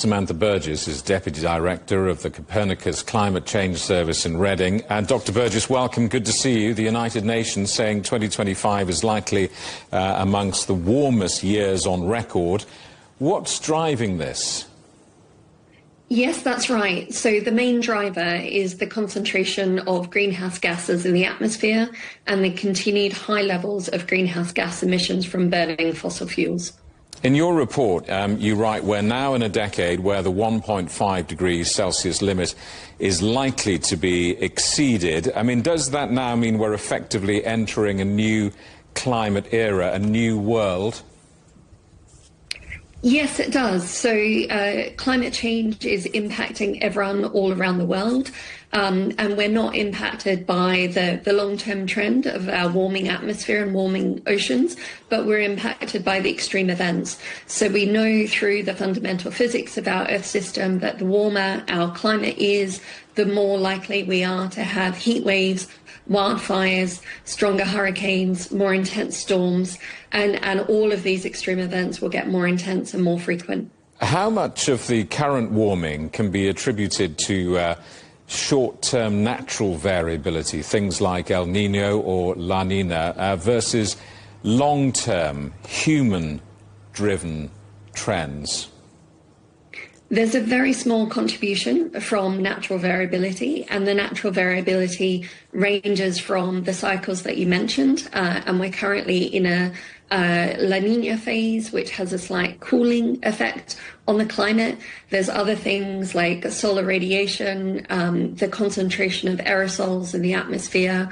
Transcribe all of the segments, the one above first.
Samantha Burgess is Deputy Director of the Copernicus Climate Change Service in Reading. And Dr. Burgess, welcome. Good to see you. The United Nations saying 2025 is likely amongst the warmest years on record. What's driving this? Yes, that's right. So the main driver is the concentration of greenhouse gases in the atmosphere and the continued high levels of greenhouse gas emissions from burning fossil fuels. In your report, you write, we're now in a decade where the 1.5 degrees Celsius limit is likely to be exceeded. I mean, does that now mean we're effectively entering a new climate era, a new world? Yes, it does. So climate change is impacting everyone all around the world, and we're not impacted by the long-term trend of our warming atmosphere and warming oceans, but we're impacted by the extreme events. So we know through the fundamental physics of our Earth system that the warmer our climate is, the more likely we are to have heat waves, wildfires, stronger hurricanes, more intense storms, and all of these extreme events will get more intense and more frequent. How much of the current warming can be attributed to short-term natural variability, things like El Nino or La Nina, versus long-term human-driven trends? There's a very small contribution from natural variability, and the natural variability ranges from the cycles that you mentioned, and we're currently in a La Nina phase, which has a slight cooling effect on the climate. There's other things like solar radiation, the concentration of aerosols in the atmosphere,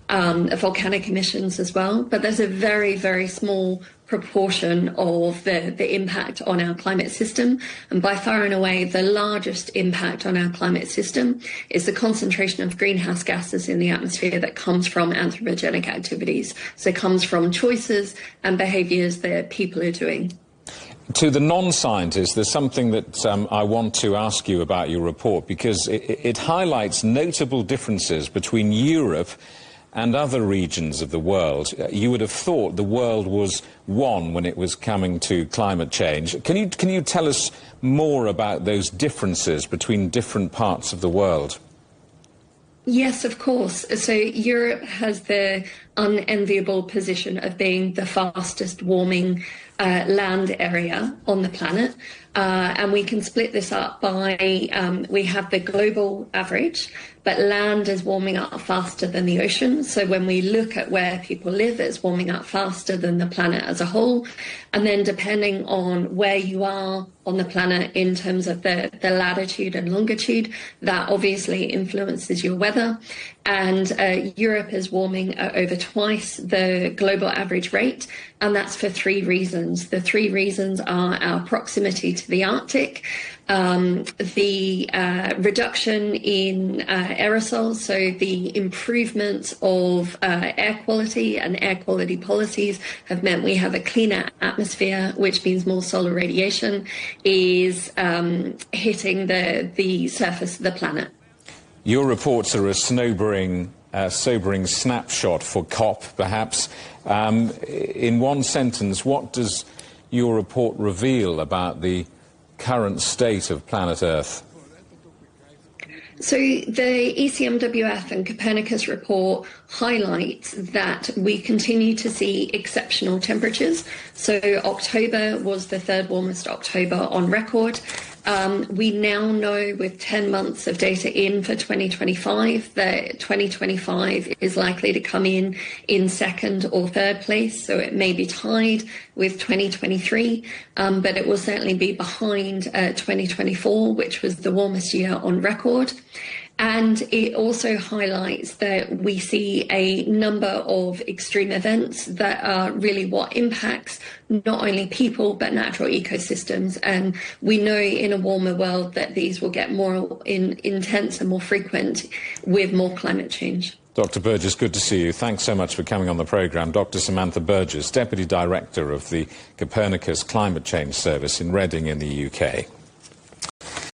volcanic emissions as well. But there's a very, very small proportion of the impact on our climate system. And by far and away, the largest impact on our climate system is the concentration of greenhouse gases in the atmosphere that comes from anthropogenic activities. So it comes from choices and behaviors that people are doing. To the non-scientists, there's something that I want to ask you about your report, because it highlights notable differences between Europe and other regions of the world. You would have thought the world was one when it was coming to climate change. Can you tell us more about those differences between different parts of the world? Yes, of course. So Europe has the unenviable position of being the fastest warming land area on the planet. And we can split this up by, we have the global average, but land is warming up faster than the ocean. So when we look at where people live, it's warming up faster than the planet as a whole. And then depending on where you are on the planet in terms of the latitude and longitude, that obviously influences your weather. And Europe is warming at over twice the global average rate, and that's for three reasons. The three reasons are our proximity to the Arctic, the reduction in aerosols, so the improvements of air quality and air quality policies have meant we have a cleaner atmosphere, which means more solar radiation is hitting the surface of the planet. Your reports are a sobering snapshot for COP, perhaps. In one sentence, what does your report reveal about the current state of planet Earth? So the ECMWF and Copernicus report highlights that we continue to see exceptional temperatures. So October was the third warmest October on record. We now know with 10 months of data in for 2025 that 2025 is likely to come in second or third place. So it may be tied with 2023, but it will certainly be behind 2024, which was the warmest year on record. And it also highlights that we see a number of extreme events that are really what impacts not only people, but natural ecosystems. And we know in a warmer world that these will get more intense and more frequent with more climate change. Dr. Burgess, good to see you. Thanks so much for coming on the programme. Dr. Samantha Burgess, Deputy Director of the Copernicus Climate Change Service in Reading in the UK.